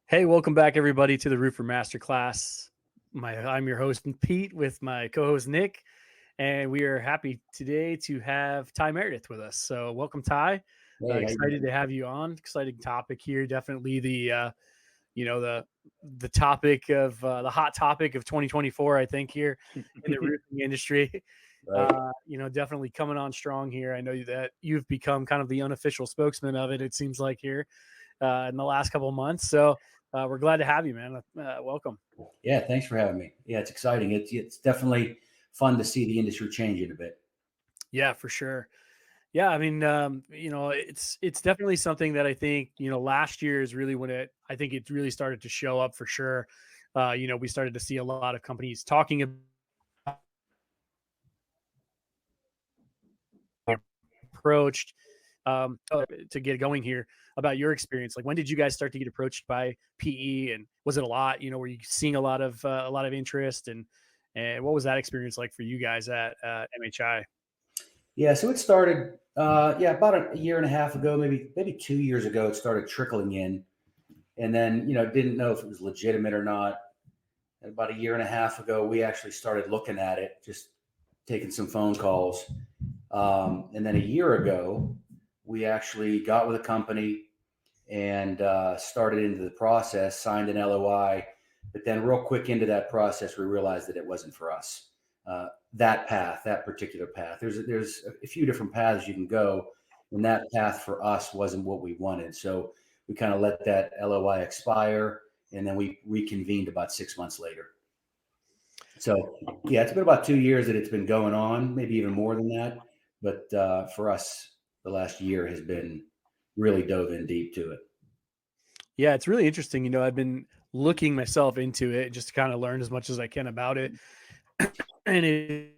Hey, welcome back, everybody, to the Roofr Masterclass. I'm your host, Pete, with my co-host, Nick, and we are happy today to have Ty Meredith with us. So welcome, Ty. Hey, how you Excited to doing? have you on. Exciting topic here. Definitely you know, the topic of the hot topic of 2024, I think, here in the roofing industry. Right. Definitely coming on strong here. I know that you've become kind of the unofficial spokesman of it, it seems like, here in the last couple of months. So we're glad to have you, man. Welcome. Yeah, thanks for having me. Yeah, it's exciting. It's definitely fun to see the industry changing a bit. Yeah, for sure. Yeah, I mean, it's definitely something that I think last year is really when I think it really started to show up for sure. We started to see a lot of companies talking approached to get going here about your experience. Like, when did you guys start to get approached by PE, and was it a lot? Were you seeing a lot of interest, and what was that experience like for you guys at MHI? Yeah, so it started about a year and a half ago, maybe 2 years ago. It started trickling in, and then didn't know if it was legitimate or not. And about a year and a half ago, we actually started looking at it, just taking some phone calls. And then a year ago, we actually got with a company and started into the process, signed an LOI. But then, real quick into that process, we realized that it wasn't for us. That path, that particular path. There's a few different paths you can go, and that path for us wasn't what we wanted. So we kind of let that LOI expire, and then we reconvened about 6 months later. So yeah, it's been about 2 years that it's been going on, maybe even more than that. But for us, the last year has been really dove in deep to it. Yeah, it's really interesting. I've been looking myself into it just to kind of learn as much as I can about it. And it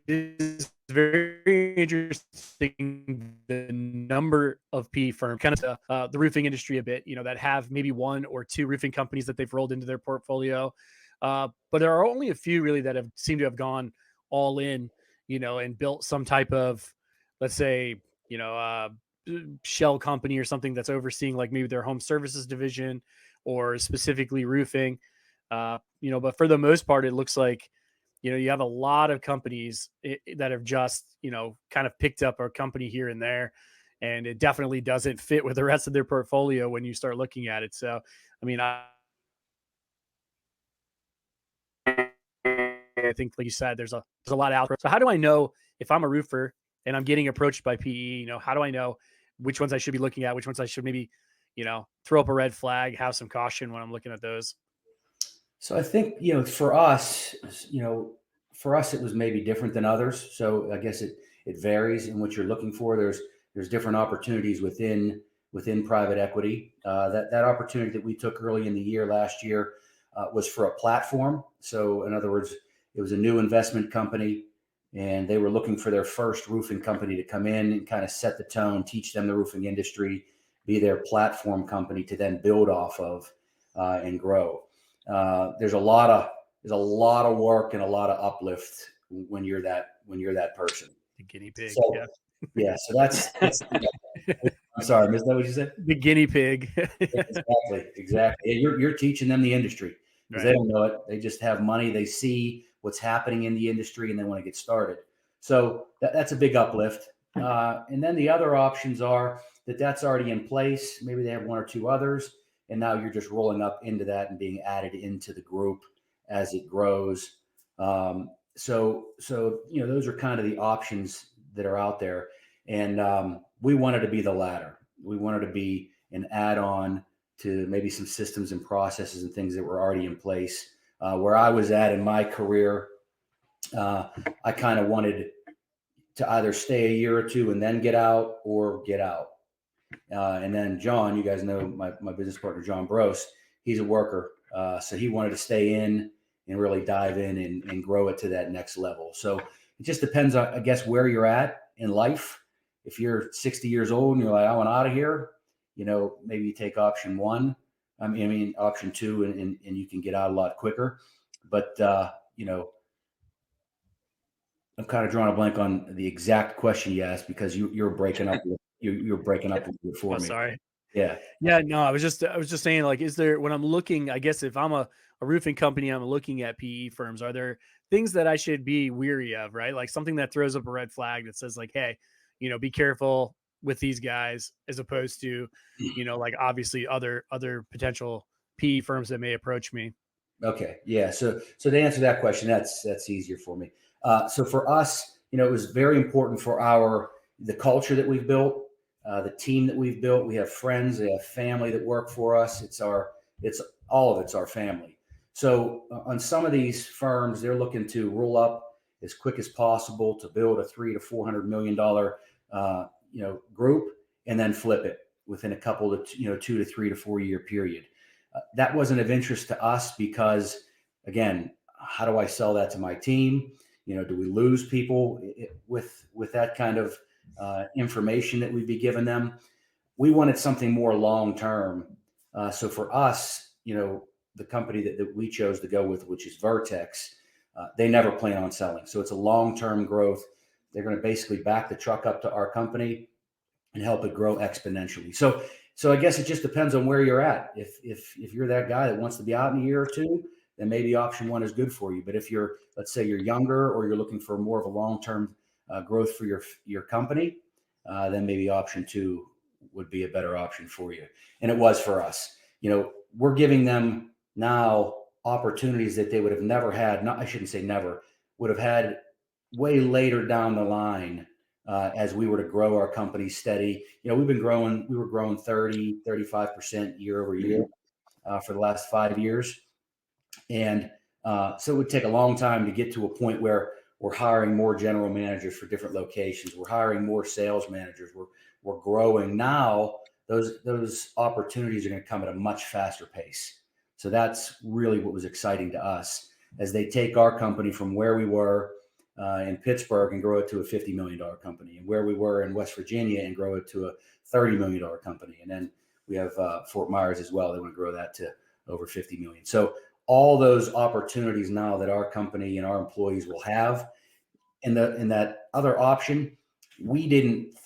is very interesting the number of PE firms, kind of the roofing industry a bit, that have maybe one or two roofing companies that they've rolled into their portfolio. But there are only a few really that have seemed to have gone all in, and built some type of, let's say, shell company or something that's overseeing like maybe their home services division or specifically roofing. But for the most part, it looks like you have a lot of companies that have just, kind of picked up a company here and there. And it definitely doesn't fit with the rest of their portfolio when you start looking at it. So, I mean, I think, like you said, there's a lot out there. So, how do I know if I'm a roofer and I'm getting approached by PE? How do I know which ones I should be looking at, which ones I should maybe, throw up a red flag, have some caution when I'm looking at those? So I think, for us, it was maybe different than others. So I guess it varies in what you're looking for. There's different opportunities within private equity. That opportunity that we took early in the year last year was for a platform. So in other words, it was a new investment company, and they were looking for their first roofing company to come in and kind of set the tone, teach them the roofing industry, be their platform company to then build off of and grow. There's a lot of work and a lot of uplift when you're that person. The guinea pig. So Yeah. yeah, so that's I'm sorry, missed that what you said? The guinea pig. Exactly. Yeah, you're teaching them the industry because they Right. don't know it. They just have money. They see what's happening in the industry and they want to get started. So that's a big uplift. And then the other options are that's already in place. Maybe they have one or two others, and now you're just rolling up into that and being added into the group as it grows. So those are kind of the options that are out there, and we wanted to be the latter. We wanted to be an add-on to maybe some systems and processes and things that were already in place. Where I was at in my career, I kind of wanted to either stay a year or two and then get out or get out. And then John, you guys know my business partner, John Bros, he's a worker. So he wanted to stay in and really dive in and grow it to that next level. So it just depends on, I guess, where you're at in life. If you're 60 years old and you're like, I want out of here, maybe you take option one. I mean option two, and you can get out a lot quicker. But, I'm kind of drawing a blank on the exact question you asked because you're breaking up. You're breaking up a little bit for Oh, me. sorry. Yeah. Yeah, no, I was just saying, like, is there, when I'm looking, I guess if I'm a roofing company, I'm looking at PE firms, are there things that I should be weary of, right? Like something that throws up a red flag that says like, hey, be careful with these guys, as opposed to, like obviously other potential PE firms that may approach me. Okay. Yeah. So to answer that question, that's easier for me. So for us, it was very important for the culture that we've built, the team that we've built. We have friends, we have family that work for us. It's all of it's our family. So on some of these firms, they're looking to roll up as quick as possible to build a $300 to $400 million, group, and then flip it within a couple of 2 to 3 to 4 year period. That wasn't of interest to us because, again, how do I sell that to my team? Do we lose people with that kind of information that we'd be giving them? We wanted something more long term. So for us, the company that we chose to go with, which is Vertex, they never plan on selling. So it's a long term growth. They're going to basically back the truck up to our company and help it grow exponentially. So I guess it just depends on where you're at. If you're that guy that wants to be out in a year or two, then maybe option one is good for you. But if let's say you're younger, or you're looking for more of a long-term growth for your company, then maybe option two would be a better option for you. And it was for us. We're giving them now opportunities that they would have never had. I shouldn't say never, would have had way later down the line, as we were to grow our company steady. We were growing 35% year over year for the last 5 years. And so it would take a long time to get to a point where we're hiring more general managers for different locations. We're hiring more sales managers. We're growing now. Those opportunities are going to come at a much faster pace. So that's really what was exciting to us, as they take our company from where we were in Pittsburgh and grow it to a $50 million company, and where we were in West Virginia and grow it to a $30 million company. And then we have Fort Myers as well. They want to grow that to over 50 million. So all those opportunities now that our company and our employees will have, in that other option, we didn't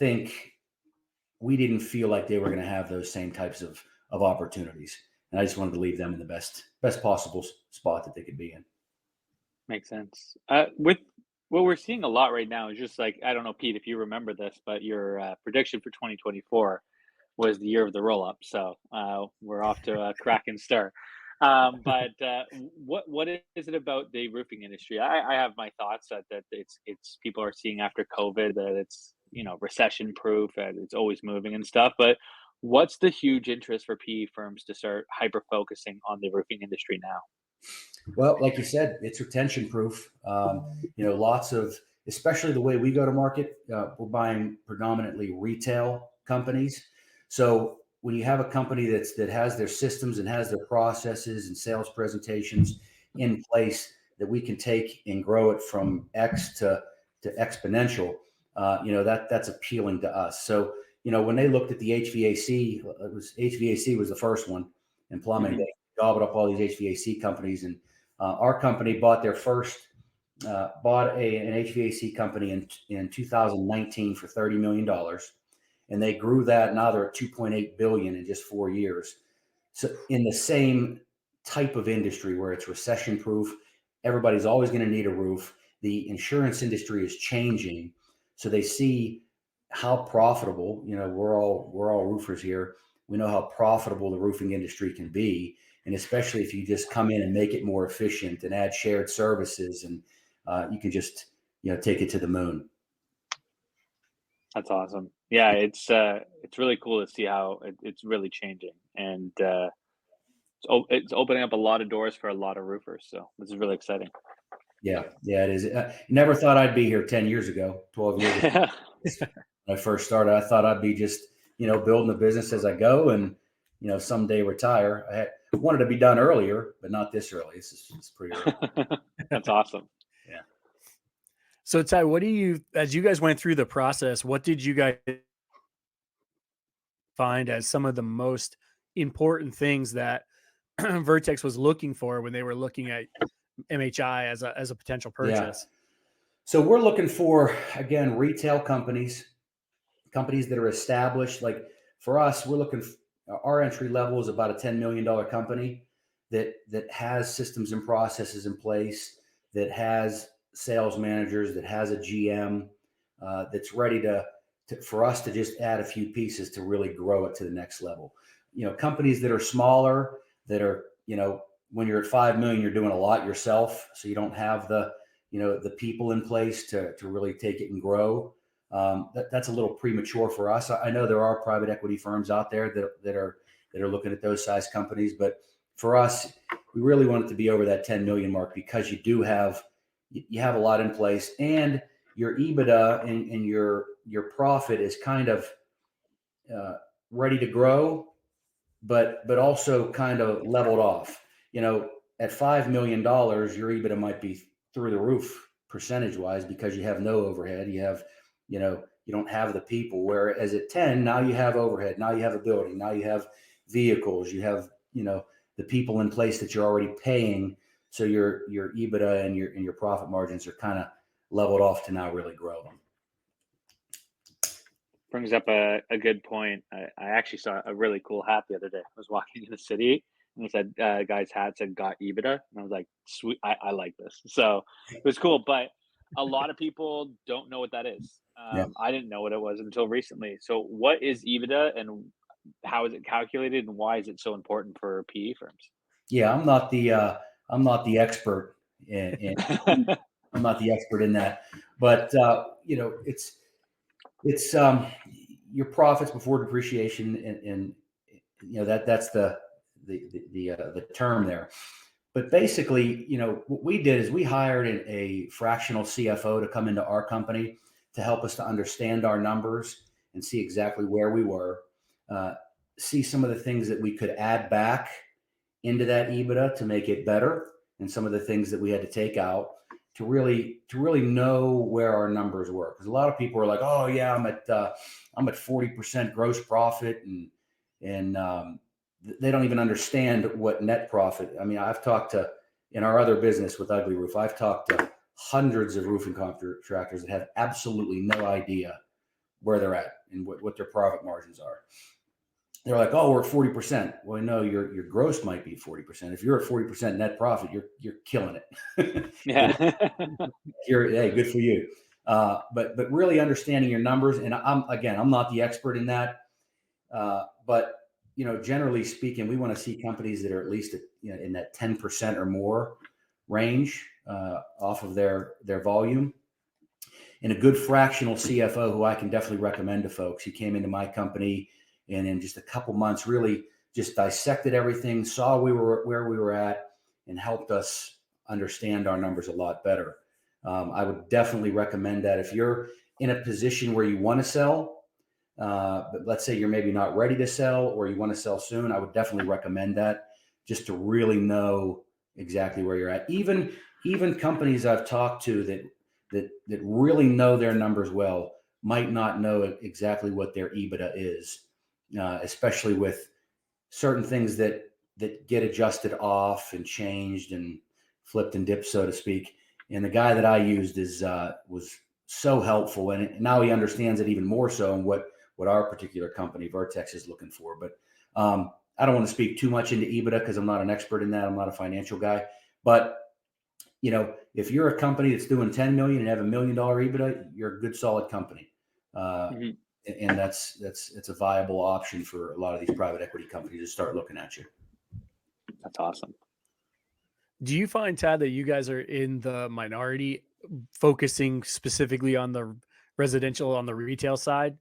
feel like they were going to have those same types of opportunities. And I just wanted to leave them in the best possible spot that they could be in. Makes sense. With what we're seeing a lot right now is just like, I don't know, Pete, if you remember this, but your prediction for 2024 was the year of the roll up. So we're off to a cracking start. But what is it about the roofing industry? I have my thoughts that it's people are seeing after COVID that it's recession proof and it's always moving and stuff. But what's the huge interest for PE firms to start hyper focusing on the roofing industry now? Well, like you said, it's retention proof. Lots of, especially the way we go to market, we're buying predominantly retail companies. So when you have a company that has their systems and has their processes and sales presentations in place, that we can take and grow it from X to exponential, that's appealing to us. So when they looked at the HVAC, HVAC was the first one, and plumbing. Mhm. They gobbled up all these HVAC companies, and our company bought an HVAC company in 2019 for $30 million, and they grew that. Now they're at 2.8 billion in just 4 years. So in the same type of industry where it's recession proof, everybody's always going to need a roof. The insurance industry is changing, so they see how profitable. We're all roofers here. We know how profitable the roofing industry can be. And especially if you just come in and make it more efficient and add shared services, and you can just take it to the moon. That's awesome. Yeah, it's really cool to see how it's really changing, and it's opening up a lot of doors for a lot of roofers. So this is really exciting. Yeah, it is. Never thought I'd be here 10 years ago, 12 years ago. When I first started, I thought I'd be just building the business as I go, and someday retire. I wanted to be done earlier, but not this early. It's pretty early. That's awesome. Yeah. So Ty, as you guys went through the process, what did you guys find as some of the most important things that Vertex was looking for when they were looking at MHI as a potential purchase? So we're looking for, again, retail companies that are established. Like for us, we're looking our entry level is about a $10 million company that has systems and processes in place, that has sales managers, that has a GM, that's ready for us to just add a few pieces to really grow it to the next level. Companies that are smaller, that are, when you're at 5 million, you're doing a lot yourself. So you don't have the people in place to really take it and grow. That's a little premature for us. I know there are private equity firms out there that are looking at those size companies, but for us, we really want it to be over that 10 million mark, because you have a lot in place, and your EBITDA and your profit is kind of ready to grow, but also kind of leveled off. At $5 million, your EBITDA might be through the roof percentage wise, because you have no overhead. You don't have the people. Whereas at 10, now you have overhead. Now you have a building. Now you have vehicles. You have, the people in place that you're already paying. So your EBITDA and your profit margins are kind of leveled off to now really grow them. Brings up a good point. I actually saw a really cool hat the other day. I was walking in the city and it said, guy's hat said got EBITDA. And I was like, sweet, I like this. So it was cool. But a lot of people don't know what that is. Yeah. I didn't know what it was until recently. So what is EBITDA and how is it calculated and why is it so important for PE firms? Yeah, I'm not the expert I'm not the expert in that, but it's your profits before depreciation, and that's the term there. But basically, what we did is we hired a fractional CFO to come into our company to help us to understand our numbers and see exactly where we were, see some of the things that we could add back into that EBITDA to make it better, and some of the things that we had to take out to really know where our numbers were. Because a lot of people are like, oh yeah, I'm at 40% gross profit, and they don't even understand what net profit. I mean, in our other business with Ugly Roof, I've talked to hundreds of roofing contractors that have absolutely no idea where they're at and what their profit margins are. They're like, oh, we're at 40%. Well, no, your gross might be 40%. If you're at 40% net profit, you're killing it. Yeah. Hey, good for you. But really understanding your numbers, and I'm not the expert in that, but generally speaking, we want to see companies that are at least in that 10% or more range off of their volume. And a good fractional CFO who I can definitely recommend to folks. He came into my company, and in just a couple months, really just dissected everything, saw where we were at, and helped us understand our numbers a lot better. I would definitely recommend that if you're in a position where you want to sell, but let's say you're maybe not ready to sell or you want to sell soon, I would definitely recommend that, just to really know exactly where you're at. Even companies I've talked to that really know their numbers well might not know exactly what their EBITDA is, especially with certain things that get adjusted off and changed and flipped and dipped, so to speak. And the guy that I used was so helpful, and now he understands it even more so, and what our particular company, Vertex, is looking for. But I don't want to speak too much into EBITDA because I'm not an expert in that. I'm not a financial guy. But if you're a company that's doing 10 million and have $1 million EBITDA, you're a good, solid company. Mm-hmm. And it's a viable option for a lot of these private equity companies to start looking at you. That's awesome. Do you find, Tad, that you guys are in the minority focusing specifically on the residential, on the retail side?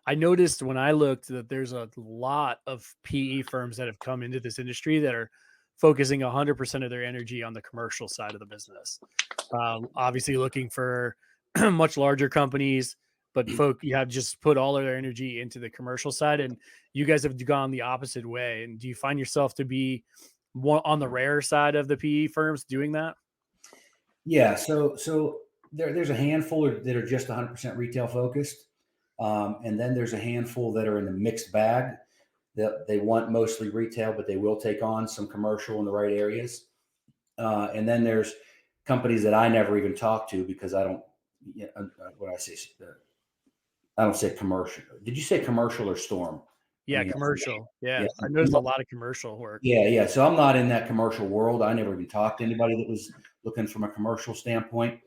I noticed when I looked that there's a lot of PE firms that have come into this industry that are focusing 100% of their energy on the commercial side of the business. Obviously looking for much larger companies, but you have just put all of their energy into the commercial side, and you guys have gone the opposite way. And do you find yourself to be on the rare side of the PE firms doing that? Yeah. So there's a handful that are just 100% retail focused. And then there's a handful that are in the mixed bag, that they want mostly retail, but they will take on some commercial in the right areas. And then there's companies that I never even talk to because I don't, I don't say commercial. Did you say commercial or storm? Yeah, commercial. Yeah, yeah, I noticed a lot of commercial work. yeah. So I'm not in that commercial world. I never even talked to anybody that was looking from a commercial standpoint.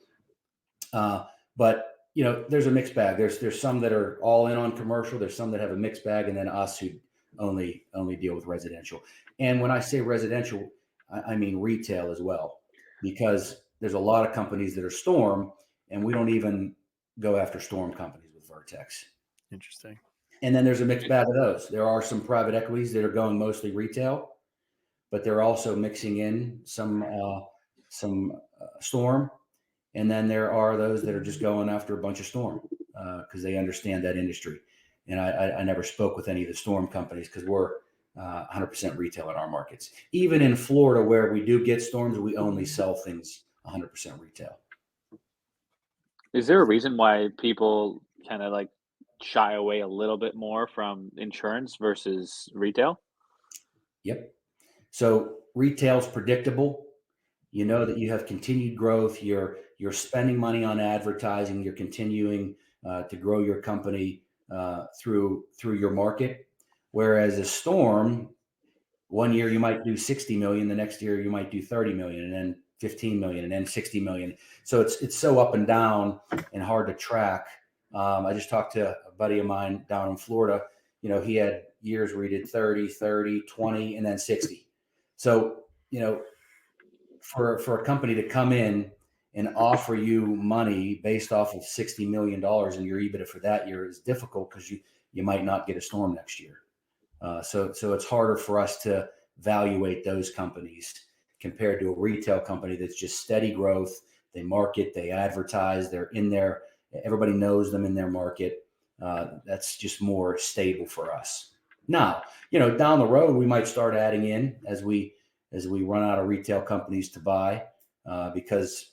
But there's a mixed bag. There's some that are all in on commercial. There's some that have a mixed bag, and then us who only deal with residential. And when I say residential, I mean retail as well, because there's a lot of companies that are storm, and we don't even go after storm companies with Vertex. Interesting. And then there's a mixed bag of those. There are some private equities that are going mostly retail, but they're also mixing in some storm. And then there are those that are just going after a bunch of storm because they understand that industry. And I never spoke with any of the storm companies because we're 100% retail in our markets. Even in Florida, where we do get storms, we only sell things 100% retail. Is there a reason why people kind of like shy away a little bit more from insurance versus retail? Yep. So retail's predictable. You know that you have continued growth. You're spending money on advertising. You're continuing to grow your company through your market. Whereas a storm, one year you might do 60 million, the next year you might do 30 million, and then 15 million, and then 60 million. So it's so up and down and hard to track. I just talked to a buddy of mine down in Florida. He had years where he did 30, 20, and then 60. So, for a company to come in and offer you money based off of $60 million in your EBITDA for that year is difficult because you might not get a storm next year. So it's harder for us to evaluate those companies compared to a retail company that's just steady growth. They market, they advertise, they're in there. Everybody knows them in their market. That's just more stable for us. Now, down the road, we might start adding in as we run out of retail companies to buy, because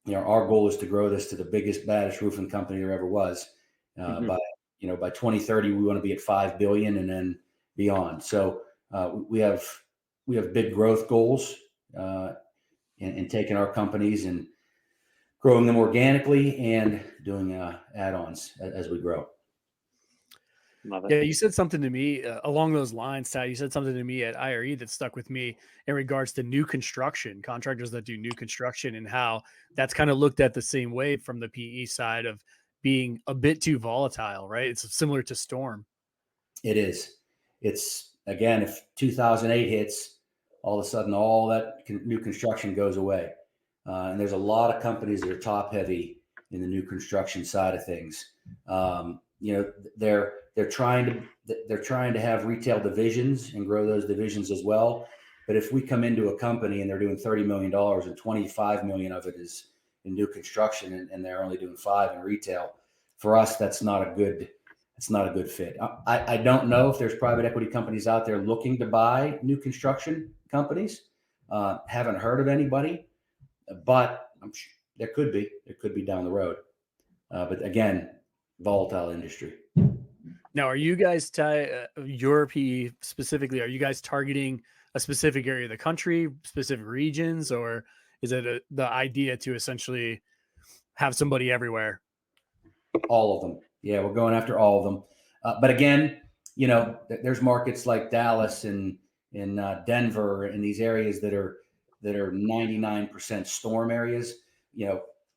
our goal is to grow this to the biggest, baddest roofing company there ever was. By 2030, we want to be at 5 billion and then beyond. So we have big growth goals in taking our companies and growing them organically and doing add-ons as we grow. Love it. Yeah, you said something to me along those lines, Ty. You said something to me at IRE that stuck with me in regards to new construction, contractors that do new construction, and how that's kind of looked at the same way from the PE side of being a bit too volatile, right? It's similar to storm. It is. It's, again, if 2008 hits, all of a sudden all that new construction goes away. And there's a lot of companies that are top heavy in the new construction side of things. They're trying to have retail divisions and grow those divisions as well. But if we come into a company and they're doing $30 million and 25 million of it is in new construction and they're only doing 5 in retail, for us, that's not a good fit. I don't know if there's private equity companies out there looking to buy new construction companies. Haven't heard of anybody, but I'm sure there could be. It could be down the road. But again, volatile industry. Now, are you guys, your PE specifically, are you guys targeting a specific area of the country, specific regions, or is it the idea to essentially have somebody everywhere? All of them. Yeah, we're going after all of them. But again, there's markets like Dallas and in Denver and these areas that are 99% storm areas.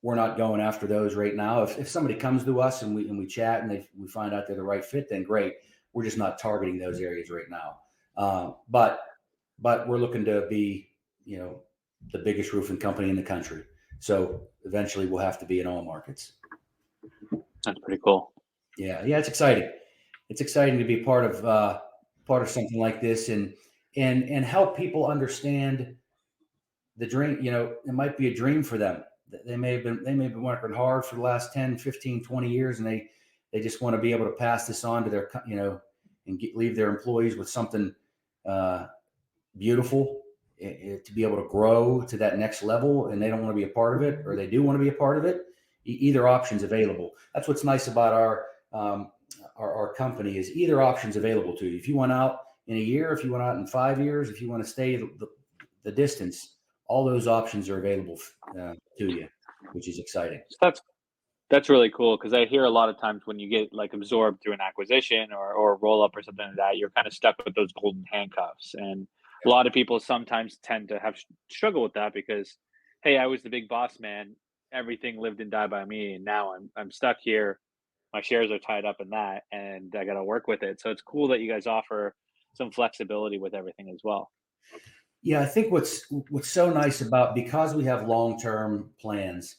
We're not going after those right now. If somebody comes to us and we chat and we find out they're the right fit, then great. We're just not targeting those areas right now. But we're looking to be, the biggest roofing company in the country. So eventually we'll have to be in all markets. That's pretty cool. Yeah, it's exciting. It's exciting to be part of something like this and help people understand the dream. It might be a dream for them. They may have been working hard for the last 10, 15, 20 years, and they just want to be able to pass this on to their, and leave their employees with something beautiful, to be able to grow to that next level, and they don't want to be a part of it, or they do want to be a part of it. Either option's available. That's what's nice about our company is either option's available to you. If you want out in a year, if you want out in 5 years, if you want to stay the distance, all those options are available to you, which is exciting. So That's really cool because I hear a lot of times when you get like absorbed through an acquisition or a roll up or something like that, you're kind of stuck with those golden handcuffs. And a lot of people sometimes tend to have struggle with that because, hey, I was the big boss man. Everything lived and died by me, and now I'm stuck here. My shares are tied up in that, and I got to work with it. So it's cool that you guys offer some flexibility with everything as well. Yeah, I think what's so nice about, because we have long-term plans,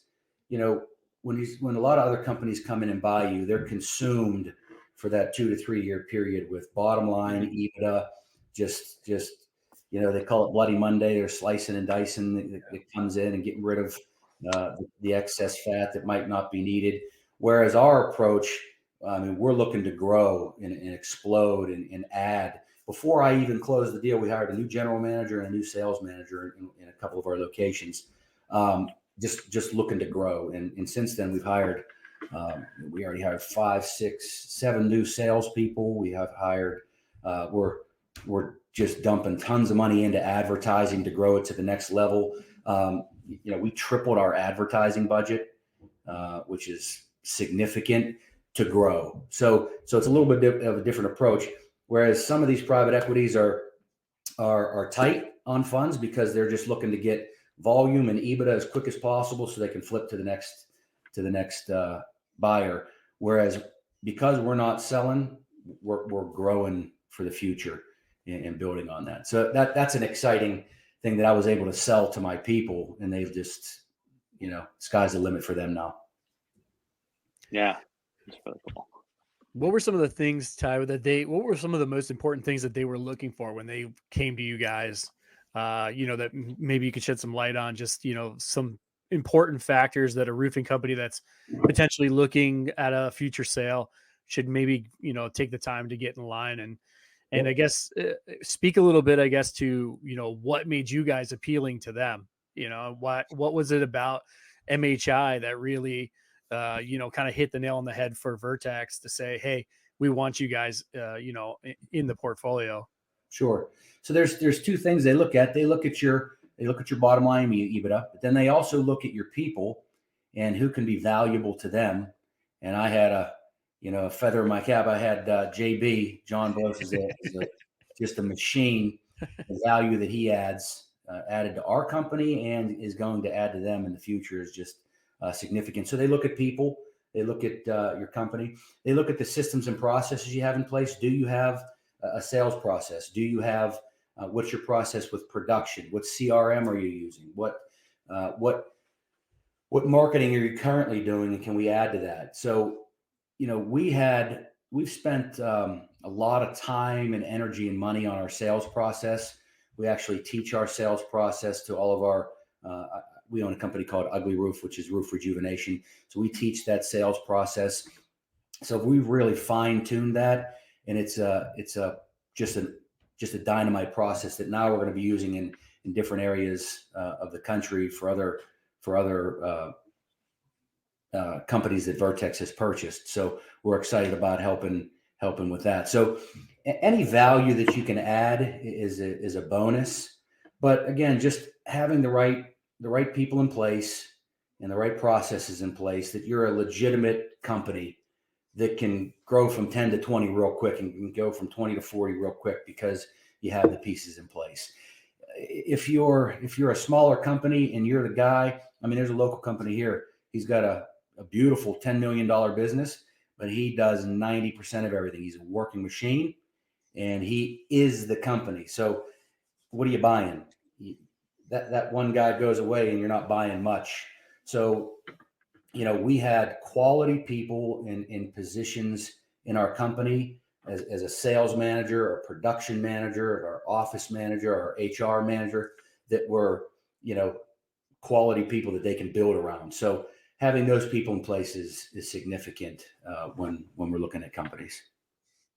you know, when a lot of other companies come in and buy you, they're consumed for that 2 to 3 year period with bottom line Hmm. EBITDA, just they call it Bloody Monday. They're slicing and dicing that comes in and getting rid of the excess fat that might not be needed. Whereas our approach, I mean, we're looking to grow and explode and add. Before I even closed the deal, we hired a new general manager and a new sales manager in a couple of our locations, just looking to grow. And since then, we already hired 5, 6, 7 new salespeople. We have hired, we're just dumping tons of money into advertising to grow it to the next level. We tripled our advertising budget, which is significant to grow. So it's a little bit of a different approach. Whereas some of these private equities are tight on funds because they're just looking to get volume and EBITDA as quick as possible so they can flip to the next buyer. Whereas because we're not selling, we're growing for the future and building on that. So that's an exciting thing that I was able to sell to my people, and they've just, sky's the limit for them now. Yeah, it's really cool. What were some of the things, Ty, what were some of the most important things that they were looking for when they came to you guys? That maybe you could shed some light on, just, some important factors that a roofing company that's potentially looking at a future sale should maybe, take the time to get in line and I guess speak a little bit, I guess, to, what made you guys appealing to them? What was it about MHI that really, kind of hit the nail on the head for Vertex to say, hey, we want you guys, in the portfolio? Sure. So there's two things they look at. They look at your bottom line EBITDA, but then they also look at your people and who can be valuable to them. And I had a feather in my cap. I had JB John Boyce just a machine. The value that he added to our company and is going to add to them in the future is just significant. So they look at people. They look at your company. They look at the systems and processes you have in place. Do you have a sales process? Do you have what's your process with production? What CRM are you using? What marketing are you currently doing, and can we add to that? So, we've spent a lot of time and energy and money on our sales process. We actually teach our sales process to all of our. We own a company called Ugly Roof, which is roof rejuvenation. So we teach that sales process. So we've really fine-tuned that, and it's just a dynamite process that now we're going to be using in different areas of the country for other companies that Vertex has purchased. So we're excited about helping with that. So any value that you can add is a bonus, but again, just having the right people in place and the right processes in place, that you're a legitimate company that can grow from 10 to 20 real quick and can go from 20 to 40 real quick because you have the pieces in place. If you're a smaller company and you're the guy, I mean, there's a local company here. He's got a beautiful $10 million business, but he does 90% of everything. He's a working machine and he is the company. So what are you buying? That one guy goes away and you're not buying much. So, we had quality people in positions in our company as a sales manager or production manager or office manager or HR manager that were, quality people that they can build around. So having those people in place is significant when we're looking at companies.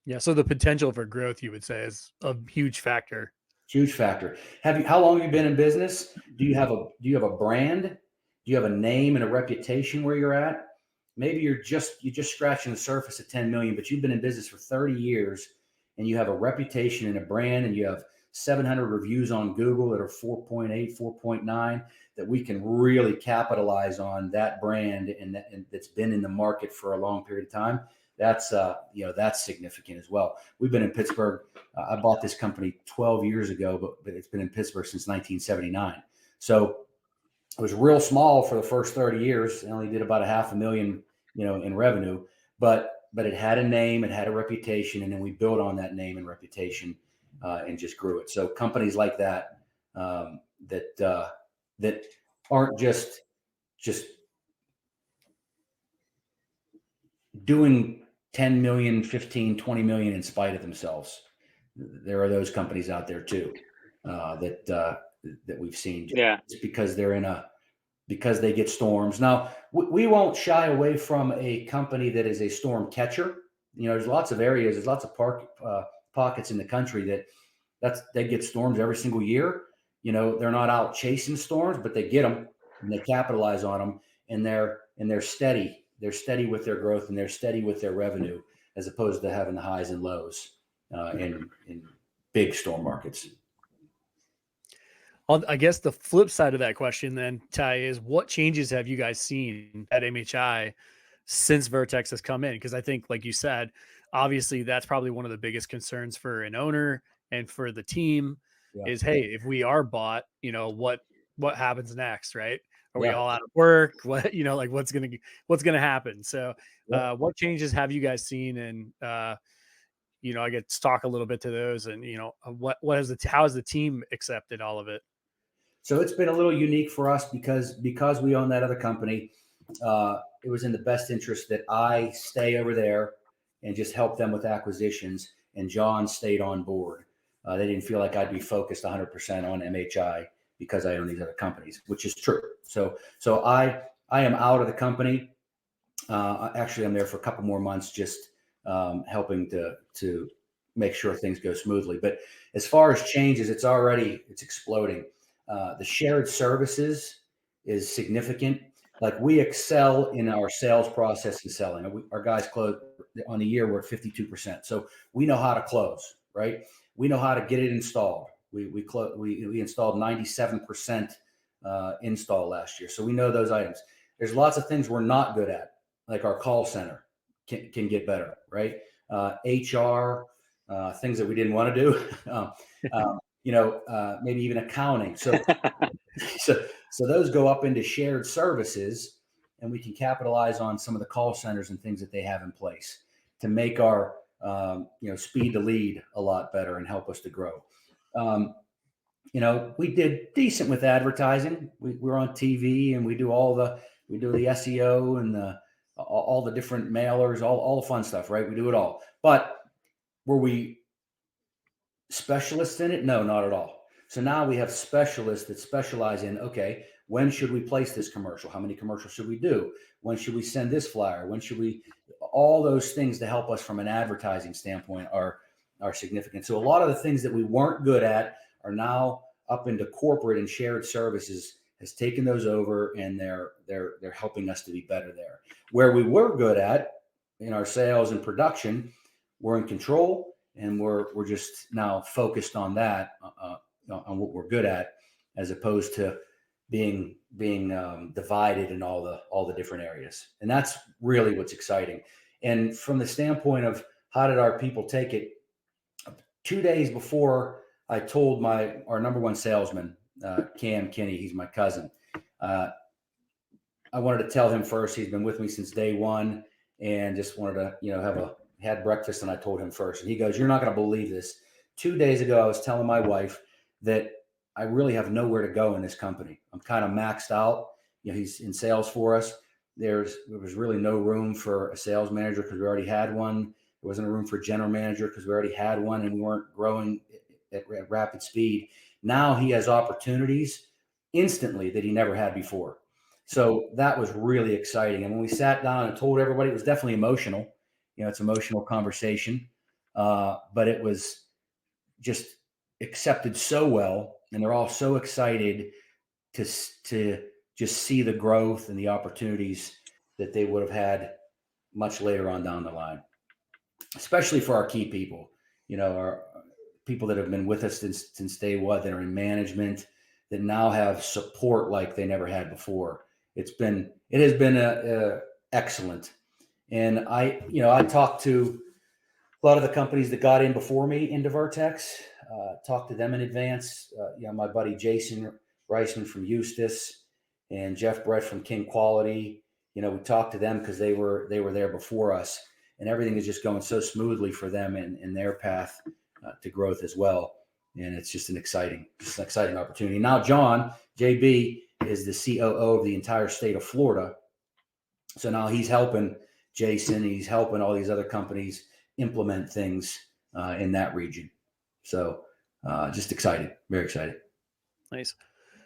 Yeah. So the potential for growth, you would say, is a huge factor. Huge factor. How long have you been in business? Do you have a brand? Do you have a name and a reputation where you're at? Maybe you're just scratching the surface at 10 million, but you've been in business for 30 years and you have a reputation and a brand and you have 700 reviews on Google that are 4.8, 4.9, that we can really capitalize on that brand and that's been in the market for a long period of time. That's that's significant as well. We've been in Pittsburgh. I bought this company 12 years ago, but it's been in Pittsburgh since 1979. So it was real small for the first 30 years. It only did about $500,000, in revenue, but it had a name, it had a reputation, and then we built on that name and reputation and just grew it. So companies like that that aren't just doing 10 million, 15, 20 million in spite of themselves. There are those companies out there too that we've seen just because because they get storms. Now, we won't shy away from a company that is a storm catcher. There's lots of areas, there's lots of pockets in the country they get storms every single year. They're not out chasing storms, but they get them and they capitalize on them, and they're steady. They're steady with their growth and they're steady with their revenue, as opposed to having the highs and lows in big storm markets. I guess the flip side of that question then, Ty, is what changes have you guys seen at MHI since Vertex has come in? Because I think, like you said, obviously that's probably one of the biggest concerns for an owner and for the team is, hey, if we are bought, what happens next, right? Are we all out of work? What, what's gonna happen? So what changes have you guys seen? And I get to talk a little bit to those, and how has the team accepted all of it? So it's been a little unique for us because we own that other company. It was in the best interest that I stay over there and just help them with acquisitions. And John stayed on board. They didn't feel like I'd be focused 100% on MHI because I own these other companies, which is true. So I am out of the company. Actually, I'm there for a couple more months, just helping to make sure things go smoothly. But as far as changes, it's exploding. The shared services is significant. Like, we excel in our sales process and selling. Our guys close on the year, we're at 52%. So we know how to close, right? We know how to get it installed. We installed 97% install last year. So we know those items. There's lots of things we're not good at, like our call center can get better, right? HR, things that we didn't want to do. Maybe even accounting. So those go up into shared services, and we can capitalize on some of the call centers and things that they have in place to make our speed to lead a lot better and help us to grow. We did decent with advertising. We're on TV, and we do the SEO and all the different mailers, all the fun stuff, right? We do it all. But were we specialists in it? No, not at all. So now we have specialists that specialize in, okay, when should we place this commercial? How many commercials should we do? When should we send this flyer? All those things to help us from an advertising standpoint are significant. So a lot of the things that we weren't good at are now up into corporate, and shared services has taken those over, and they're helping us to be better there. Where we were good at in our sales and production, we're in control, and we're just now focused on that, on what we're good at, as opposed to being divided in all the different areas. And that's really what's exciting. And from the standpoint of how did our people take it, 2 days before I told our number one salesman, Cam Kinney, he's my cousin. I wanted to tell him first. He's been with me since day one, and just wanted to, had breakfast, and I told him first. And he goes, "You're not going to believe this. 2 days ago, I was telling my wife that I really have nowhere to go in this company. I'm kind of maxed out. He's in sales for us. There was really no room for a sales manager because we already had one. There wasn't a room for general manager because we already had one, and we weren't growing at rapid speed. Now he has opportunities instantly that he never had before." So that was really exciting. And when we sat down and told everybody, it was definitely emotional. It's emotional conversation, but it was just accepted so well, and they're all so excited to just see the growth and the opportunities that they would have had much later on down the line, especially for our key people. people that have been with us since day one, that are in management, that now have support like they never had before. It has been excellent. And I talked to a lot of the companies that got in before me into Vertex, talked to them in advance. My buddy Jason Reisman from Eustis and Jeff Brett from King Quality. We talked to them because they were there before us, and everything is just going so smoothly for them in their path to growth as well. And it's just an exciting opportunity. Now, John, JB, is the COO of the entire state of Florida. So now he's helping Jason, he's helping all these other companies implement things in that region. So just excited, very excited. Nice.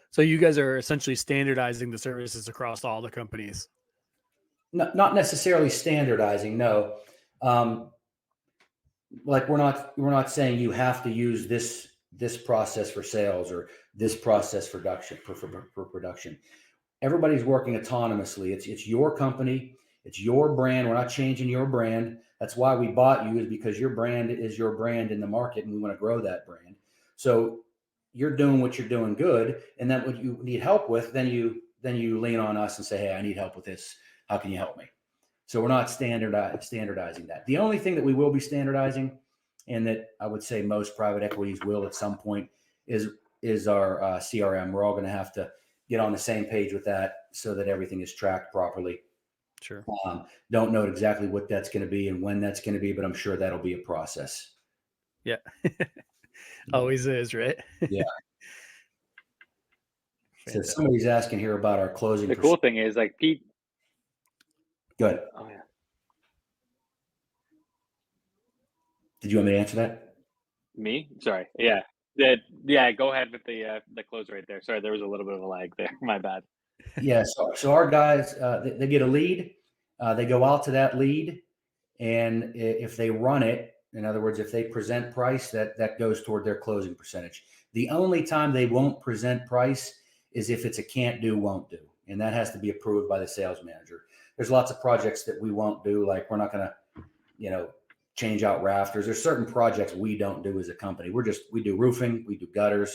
So you guys are essentially standardizing the services across all the companies. Not necessarily standardizing, no. Like we're not saying you have to use this process for sales or this process for production. Everybody's working autonomously. It's your company, it's your brand. We're not changing your brand. That's why we bought you, is because your brand is your brand in the market, and we want to grow that brand. So you're doing what you're doing good, and then what you need help with, then you lean on us and say, hey, I need help with this. How can you help me? So we're not standardizing that. The only thing that we will be standardizing, and that I would say most private equities will at some point, is our CRM. We're all going to have to get on the same page with that so that everything is tracked properly. Sure. Don't know exactly what that's going to be and when that's going to be, but I'm sure that'll be a process. Yeah. Always is, right? Yeah. So somebody's asking here about our closing. The cool thing is, like, Pete. Good. Oh yeah. Did you want me to answer that? Me? Sorry. Yeah. Yeah. Go ahead with the close right there. Sorry, there was a little bit of a lag there. My bad. Yeah. So our guys, they get a lead. They go out to that lead, and if they run it, in other words, if they present price, that goes toward their closing percentage. The only time they won't present price is if it's a can't do, won't do, and that has to be approved by the sales manager. There's lots of projects that we won't do, like we're not going to, change out rafters. There's certain projects we don't do as a company. We do roofing, we do gutters,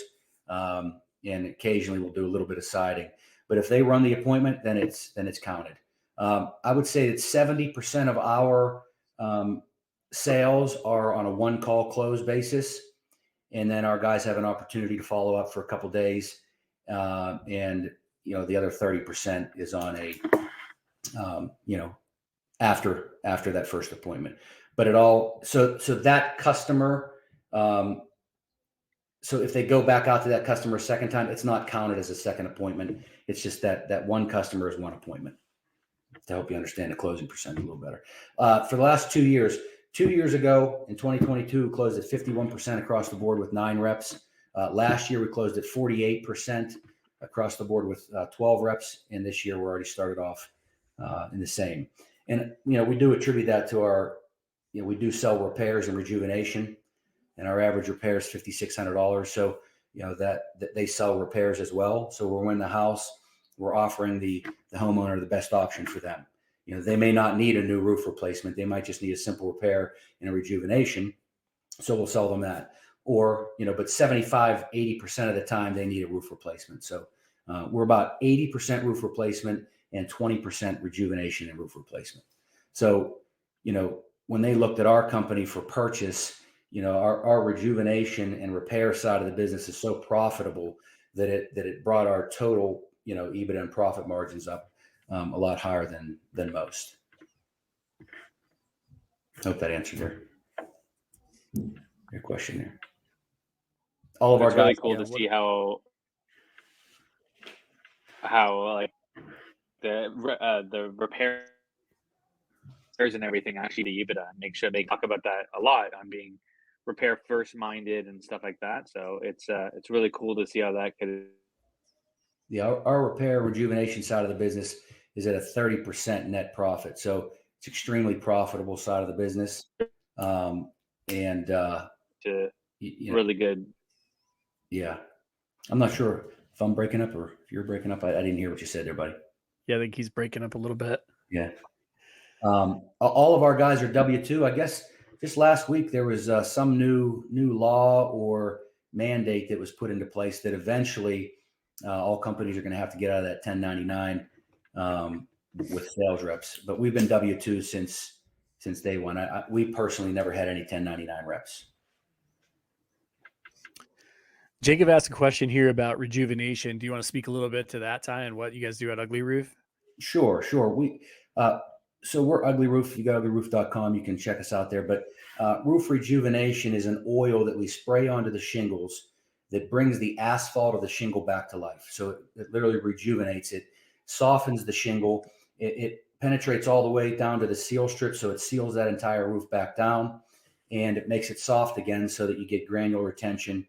and occasionally we'll do a little bit of siding. But if they run the appointment, then it's counted. I would say that 70% of our sales are on a one call close basis, and then our guys have an opportunity to follow up for a couple of days, and the other 30% is on a after that first appointment. But so that customer, so if they go back out to that customer a second time, it's not counted as a second appointment. It's just that one customer is one appointment, to help you understand the closing percent a little better. For the last 2 years, 2 years ago in 2022, we closed at 51% across the board with 9 reps. Last year, we closed at 48% across the board with 12 reps. And this year, we're already started off in the same. And, we do attribute that to our, we do sell repairs and rejuvenation, and our average repair is $5,600. So, that they sell repairs as well. So when we're in the house, we're offering the homeowner the best option for them. They may not need a new roof replacement. They might just need a simple repair and a rejuvenation. So we'll sell them that. Or, but 75, 80% of the time they need a roof replacement. So we're about 80% roof replacement and 20% rejuvenation and roof replacement. So, when they looked at our company for purchase, our rejuvenation and repair side of the business is so profitable that it brought our total, EBITDA and profit margins up a lot higher than most. Hope that answered your question there. All of our guys. Really cool to see how like the repairs and everything actually the EBITDA. Make sure they talk about that a lot on being repair first minded and stuff like that. So it's really cool to see how that could. Yeah, our repair rejuvenation side of the business is at a 30% net profit. So it's extremely profitable side of the business. Really good. Yeah. I'm not sure if I'm breaking up or if you're breaking up. I didn't hear what you said there, buddy. Yeah, I think he's breaking up a little bit. Yeah. All of our guys are W-2. I guess just last week there was some new law or mandate that was put into place that eventually all companies are going to have to get out of that 1099 with sales reps. But we've been W-2 since day one. We personally never had any 1099 reps. Jacob asked a question here about rejuvenation. Do you want to speak a little bit to that, Ty, and what you guys do at Ugly Roof? Sure. So we're Ugly Roof. You go to uglyroof.com. You can check us out there. But Roof Rejuvenation is an oil that we spray onto the shingles that brings the asphalt of the shingle back to life. So it literally rejuvenates it, softens the shingle. It penetrates all the way down to the seal strip, so it seals that entire roof back down, and it makes it soft again so that you get granular retention.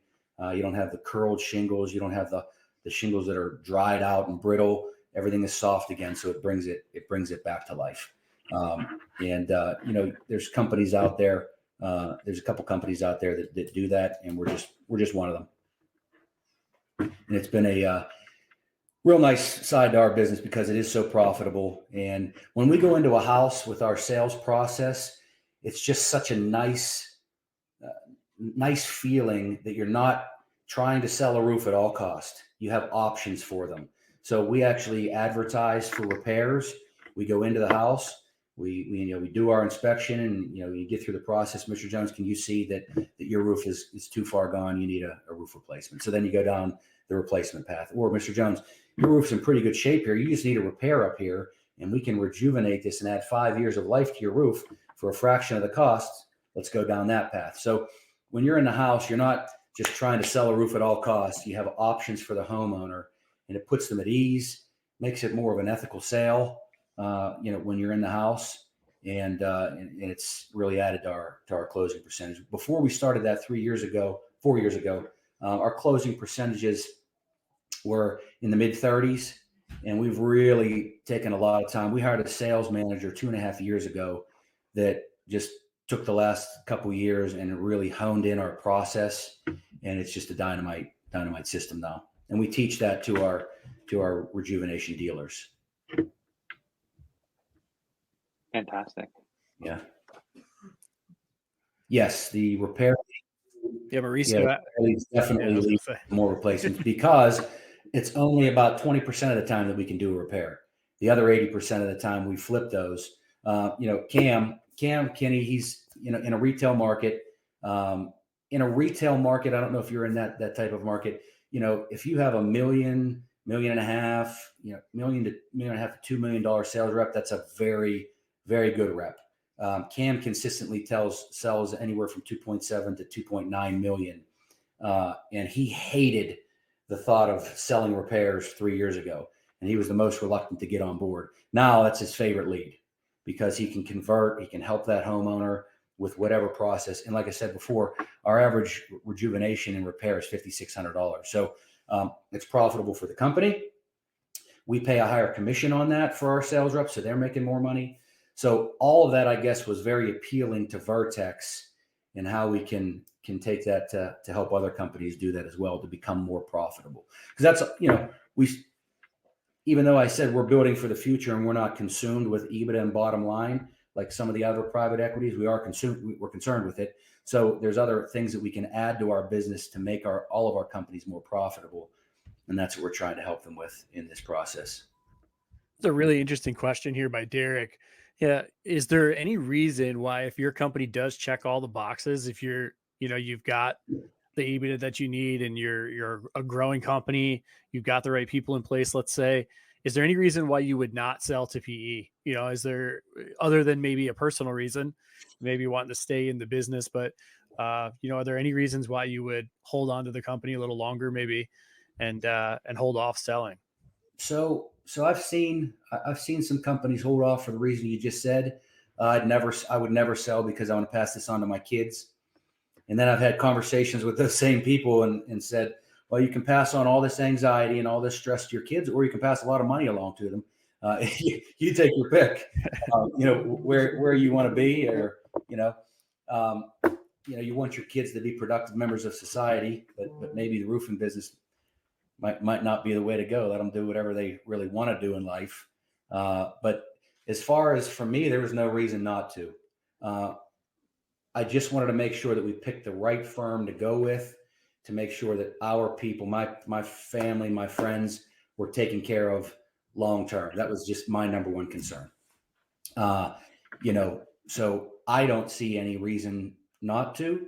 You don't have the curled shingles. You don't have the shingles that are dried out and brittle. Everything is soft again, so it brings it back to life. There's companies out there. There's a couple companies out there that do that, and we're just one of them. And it's been a real nice side to our business because it is so profitable. And when we go into a house with our sales process, it's just such a nice feeling that you're not trying to sell a roof at all cost. You have options for them. So we actually advertise for repairs. We go into the house. We do our inspection, and you get through the process. Mr. Jones, can you see that your roof is too far gone? You need a roof replacement. So then you go down the replacement path. Or Mr. Jones, your roof's in pretty good shape here. You just need a repair up here, and we can rejuvenate this and add 5 years of life to your roof for a fraction of the cost. Let's go down that path. So when you're in the house, you're not just trying to sell a roof at all costs. You have options for the homeowner, and it puts them at ease, makes it more of an ethical sale. When you're in the house, and it's really added to our closing percentage. Before we started that 4 years ago, our closing percentages were in the mid 30s, and we've really taken a lot of time. We hired a sales manager 2.5 years ago that just took the last couple of years and really honed in our process, and it's just a dynamite system now. And we teach that to our rejuvenation dealers. Fantastic. Yeah. Yes, the repair. Yeah, Mauricio. Definitely lead more replacements because it's only about 20% of the time that we can do a repair. The other 80% of the time we flip those. Cam Kinney, he's in a retail market. In a retail market, I don't know if you're in that type of market. If you have $1 million, $1.5 million, $1.5 million to $2 million sales rep, that's a very, very good rep. Cam consistently sells anywhere from 2.7 to 2.9 million. And he hated the thought of selling repairs 3 years ago. And he was the most reluctant to get on board. Now that's his favorite lead because he can convert, he can help that homeowner with whatever process. And like I said before, our average rejuvenation and repair is $5,600. So it's profitable for the company. We pay a higher commission on that for our sales reps, so they're making more money. So all of that, I guess, was very appealing to Vertex and how we can take that to help other companies do that as well to become more profitable. Because that's, even though I said we're building for the future and we're not consumed with EBITDA and bottom line, like some of the other private equities, we're concerned with it. So there's other things that we can add to our business to make all of our companies more profitable. And that's what we're trying to help them with in this process. It's a really interesting question here by Derek. Yeah. Is there any reason why, if your company does check all the boxes, if you've got the EBITDA that you need and you're a growing company, you've got the right people in place, let's say, is there any reason why you would not sell to PE? Is there, other than maybe a personal reason, maybe wanting to stay in the business, but are there any reasons why you would hold on to the company a little longer, maybe, and hold off selling? So I've seen some companies hold off for the reason you just said. I would never sell because I want to pass this on to my kids. And then I've had conversations with those same people and said, well, you can pass on all this anxiety and all this stress to your kids, or you can pass a lot of money along to them. You take your pick. Where you want to be, or you want your kids to be productive members of society, but maybe the roofing business might not be the way to go. Let them do whatever they really want to do in life. But as far as for me, there was no reason not to. I just wanted to make sure that we picked the right firm to go with, to make sure that our people, my family, my friends were taken care of long term. That was just my number one concern. So I don't see any reason not to,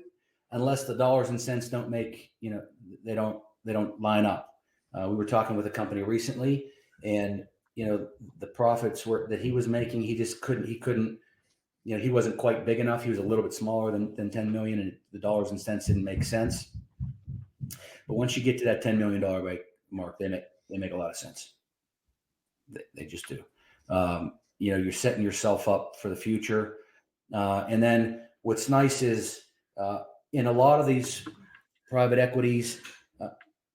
unless the dollars and cents don't make, they don't line up. We were talking with a company recently, and the profits that he was making, he couldn't, he wasn't quite big enough. He was a little bit smaller than 10 million, and the dollars and cents didn't make sense. But once you get to that $10 million mark, they make a lot of sense. They just do. You're setting yourself up for the future. And then what's nice is in a lot of these private equities,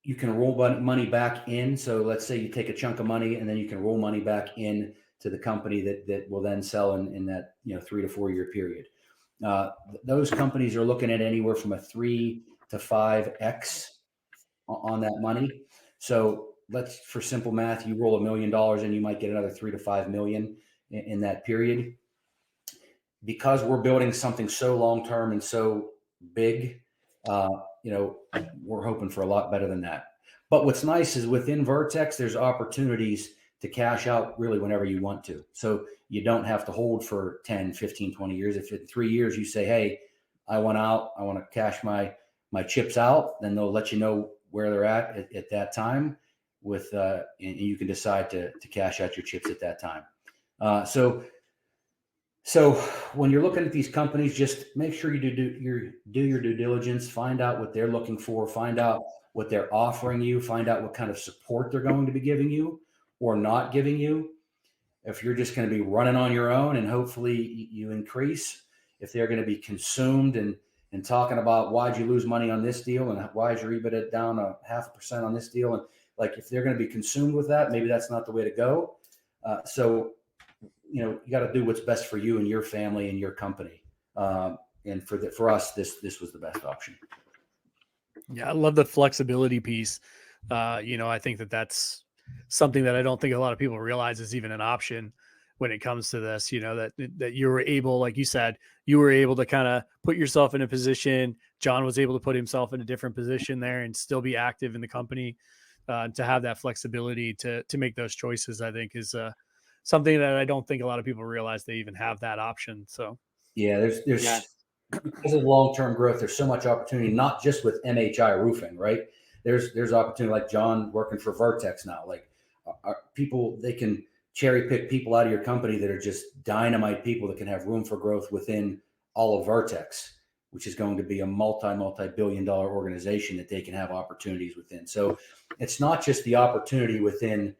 you can roll money back in. So let's say you take a chunk of money and then you can roll money back in to the company that will then sell in that 3 to 4 year period. Those companies are looking at anywhere from a 3 to 5x on that money. So for simple math, you roll $1 million and you might get another 3 to 5 million in that period. Because we're building something so long term and so big, we're hoping for a lot better than that. But what's nice is within Vertex, there's opportunities to cash out really whenever you want to. So you don't have to hold for 10, 15, 20 years. If in 3 years you say, hey, I want out, I want to cash my chips out, then they'll let you know where they're at that time and you can decide to cash out your chips at that time. So when you're looking at these companies, just make sure you do your due diligence, find out what they're looking for, find out what they're offering you, find out what kind of support they're going to be giving you or not giving you. If you're just going to be running on your own and hopefully you increase, if they're going to be consumed and talking about why'd you lose money on this deal and why is your EBITDA down 0.5% on this deal, and like if they're going to be consumed with that, maybe that's not the way to go. You got to do what's best for you and your family and your company. And for us, this was the best option. Yeah, I love the flexibility piece. I think that's something that I don't think a lot of people realize is even an option when it comes to this. That you were able, like you said, you were able to kind of put yourself in a position. John was able to put himself in a different position there and still be active in the company. To have that flexibility to make those choices, I think is something that I don't think a lot of people realize they even have that option. So yeah, there's because of long-term growth, there's so much opportunity, not just with MHI Roofing, right? There's opportunity like John working for Vertex now. Like people, they can cherry pick people out of your company that are just dynamite people that can have room for growth within all of Vertex, which is going to be a multi-billion-dollar organization that they can have opportunities within. So it's not just the opportunity within,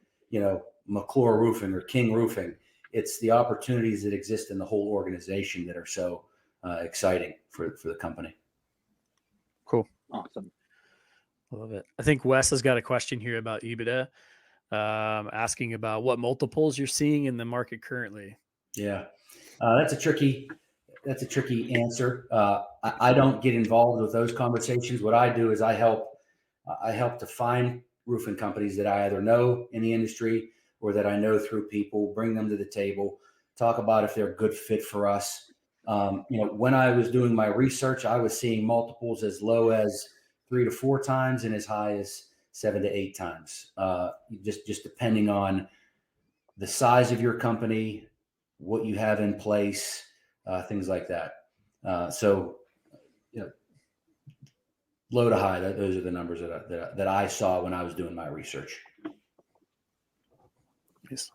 McClure Roofing or King Roofing. It's the opportunities that exist in the whole organization that are so exciting for the company. Cool. Awesome. I love it. I think Wes has got a question here about EBITDA, asking about what multiples you're seeing in the market currently. Yeah, that's a tricky answer. I don't get involved with those conversations. What I do is I help to find roofing companies that I either know in the industry or that I know through people, bring them to the table, talk about if they're a good fit for us. When I was doing my research, I was seeing multiples as low as 3 to 4 times and as high as 7 to 8 times, just depending on the size of your company, what you have in place, things like that. Low to high, those are the numbers that I saw when I was doing my research. Yes.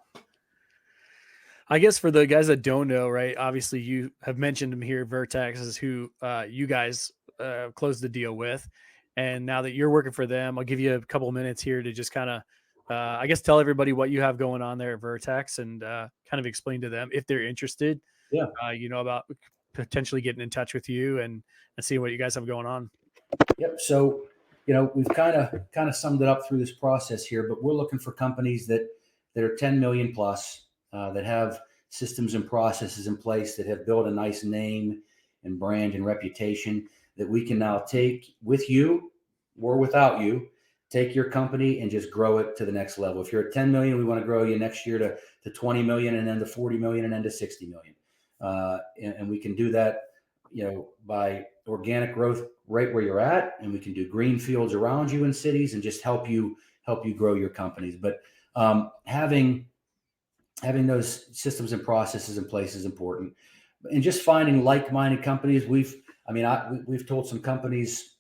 I guess for the guys that don't know, right? Obviously, you have mentioned them here. Vertex is who you guys closed the deal with, and now that you're working for them, I'll give you a couple of minutes here to just kind of, I guess, tell everybody what you have going on there at Vertex, and kind of explain to them if they're interested. Yeah. About potentially getting in touch with you and seeing what you guys have going on. Yep. So, we've kind of summed it up through this process here, but we're looking for companies that are 10 million plus, that have systems and processes in place, that have built a nice name and brand and reputation that we can now take with you or without you, take your company and just grow it to the next level. If you're at 10 million, we want to grow you next year to 20 million and then to 40 million and then to 60 million. And we can do that by organic growth right where you're at, and we can do green fields around you in cities and just help you grow your companies. But having those systems and processes in place is important, and just finding like-minded companies. We've told some companies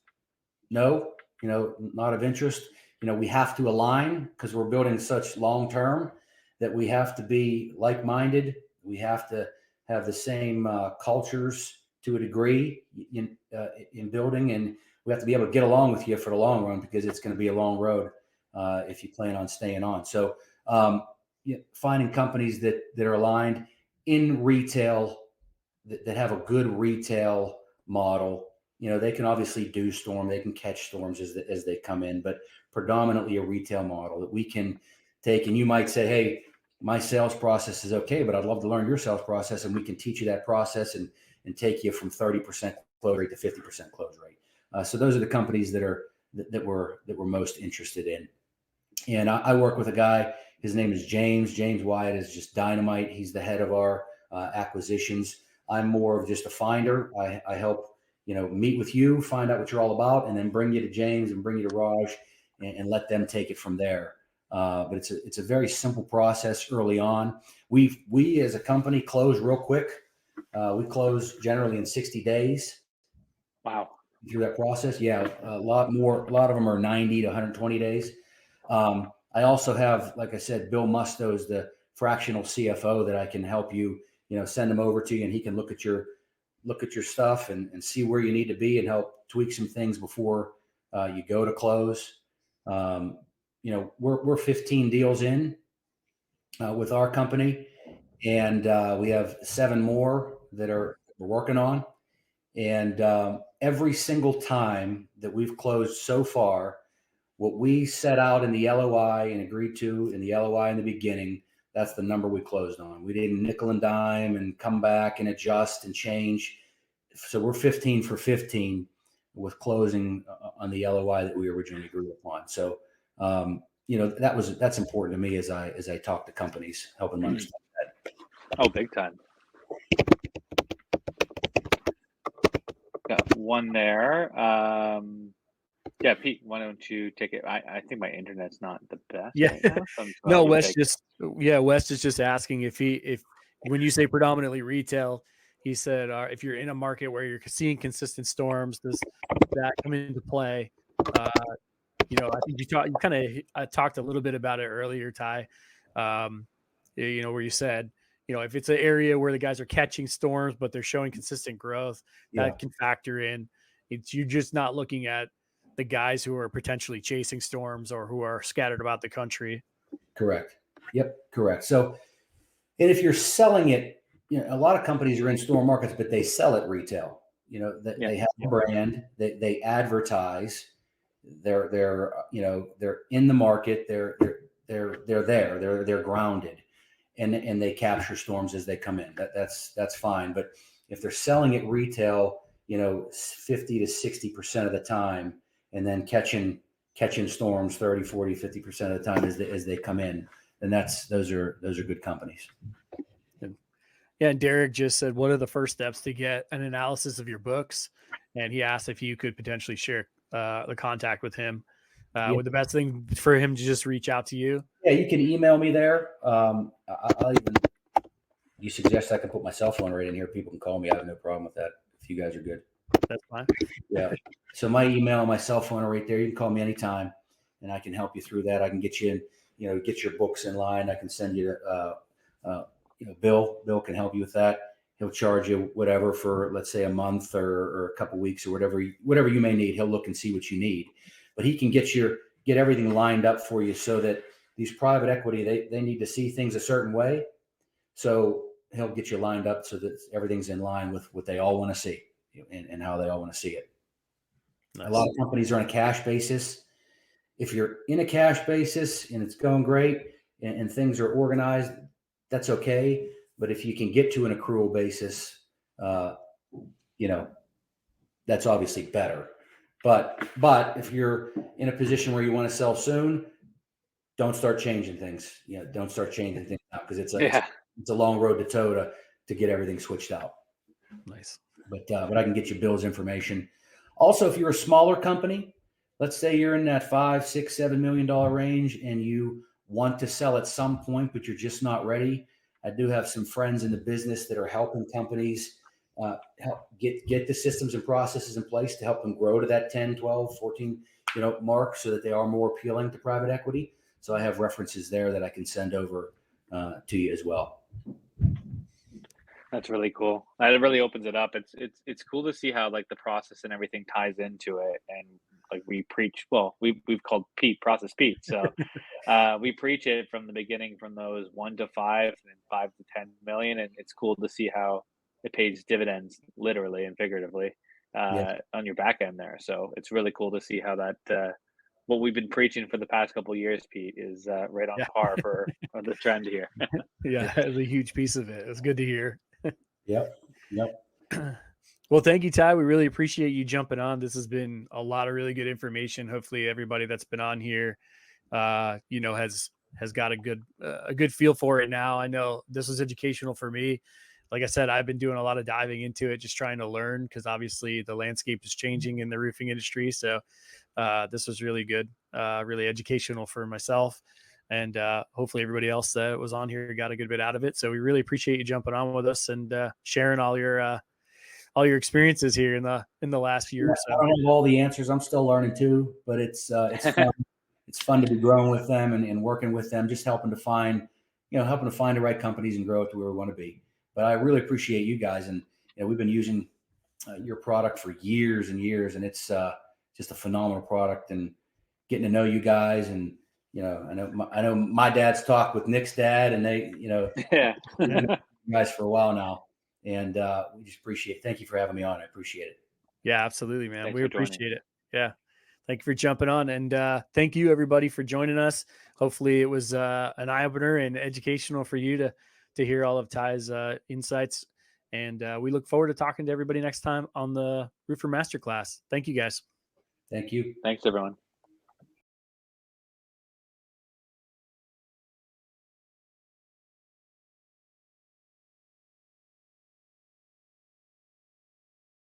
no, not of interest. We have to align because we're building such long-term that we have to be like-minded. We have to have the same cultures to a degree in building, and we have to be able to get along with you for the long run, because it's going to be a long road if you plan on staying on. So finding companies that are aligned in retail, that have a good retail model. They can obviously do storm, they can catch storms as they come in, but predominantly a retail model that we can take. And you might say, hey, my sales process is okay, but I'd love to learn your sales process, and we can teach you that process and take you from 30% close rate to 50% close rate. So those are the companies that we're most interested in. And I work with a guy, his name is James Wyatt, is just dynamite. He's the head of our acquisitions. I'm more of just a finder. I help meet with you, find out what you're all about, and then bring you to James and bring you to Raj, and let them take it from there. But it's a very simple process early on. We as a company close real quick. We close generally in 60 days. Wow. Through that process. Yeah. A lot of them are 90 to 120 days. I also have, like I said, Bill Musto's the fractional CFO that I can help you, send him over to you, and he can look at your stuff and see where you need to be and help tweak some things before you go to close. We're 15 deals in with our company, and we have 7 more that we're working on. And every single time that we've closed so far, what we set out in the LOI and agreed to in the LOI in the beginning, that's the number we closed on. We didn't nickel and dime and come back and adjust and change. So we're 15 for 15 with closing on the LOI that we originally agreed upon. So, that's important to me as I talk to companies, helping them understand that. Oh, big time. Got one there. Yeah, Pete, why don't you take it? I think my internet's not the best right now. So No, Wes is just asking if when you say predominantly retail, he said, if you're in a market where you're seeing consistent storms, does that come into play? I think you kind of talked a little bit about it earlier, Ty, where you said, if it's an area where the guys are catching storms, but they're showing consistent growth, that can factor in. You're just not looking at the guys who are potentially chasing storms or who are scattered about the country. Correct. Yep. Correct. So, and if you're selling it, a lot of companies are in storm markets, but they sell at retail. They have a brand, they advertise, they're in the market, they're there, they're grounded, and they capture storms as they come in. That's fine. But if they're selling at retail, 50 to 60% of the time, and then catching storms 30, 40, 50% of the time as they come in, then those are good companies. Yeah, and Derek just said, what are the first steps to get an analysis of your books? And he asked if you could potentially share the contact with him. Would the best thing for him to just reach out to you? Yeah, you can email me there. You suggest I can put my cell phone right in here. People can call me. I have no problem with that if you guys are good. That's fine. Yeah. So my email and my cell phone are right there. You can call me anytime, and I can help you through that. I can get you in, get your books in line. I can send you Bill. Bill can help you with that. He'll charge you whatever for, let's say, a month or a couple of weeks or whatever you may need. He'll look and see what you need, but he can get everything lined up for you so that these private equity, they need to see things a certain way. So he'll get you lined up so that everything's in line with what they all want to see and how they all want to see it. Nice. A lot of companies are on a cash basis. If you're in a cash basis and it's going great and things are organized, that's okay. But if you can get to an accrual basis, that's obviously better. But if you're in a position where you want to sell soon, don't start changing things. Don't start changing things now, because it's a long road to toe to get everything switched out. Nice. but I can get you Bill's information. Also, if you're a smaller company, let's say you're in that $5, $6, $7 million range, and you want to sell at some point, but you're just not ready. I do have some friends in the business that are helping companies help get the systems and processes in place to help them grow to that 10, 12, 14, mark, so that they are more appealing to private equity. So I have references there that I can send over to you as well. That's really cool. It really opens it up. It's cool to see how like the process and everything ties into it. And like we preach, well, we've called Pete Process Pete. So we preach it from the beginning, from those 1 to 5 and 5 to 10 million. And it's cool to see how it pays dividends literally and figuratively Yeah. on your back end there. So it's really cool to see how that what we've been preaching for the past couple of years, Pete, is right on Yeah. par for the trend here. Yeah, it's a huge piece of it. It's good to hear. Yep. Well, thank you, Ty. We really appreciate you jumping on. This has been a lot of really good information. Hopefully everybody that's been on here, has got a good feel for it now. I know this was educational for me. Like I said, I've been doing a lot of diving into it, just trying to learn, because obviously the landscape is changing in the roofing industry. So this was really good, really educational for myself. And hopefully everybody else that was on here got a good bit out of it. So we really appreciate you jumping on with us and sharing all your experiences here in the last year or I so. don't have all the answers. I'm still learning too, but it's fun. It's fun to be growing with them and working with them, just helping to find the right companies and grow it to where we want to be. But I really appreciate you guys, and we've been using your product for years and years, and it's just a phenomenal product. And getting to know you guys, and I know my dad's talked with Nick's dad, and they Yeah. we've known you guys for a while now, and we just appreciate. Thank you for having me on. I appreciate it. Yeah, absolutely, man. Thanks We for joining. appreciate it. Yeah. Thank you for jumping on, and thank you everybody for joining us. Hopefully it was an eye opener and educational for you to hear all of Ty's insights. And we look forward to talking to everybody next time on the Roofr Masterclass. Thank you guys. Thank you. Thanks, everyone.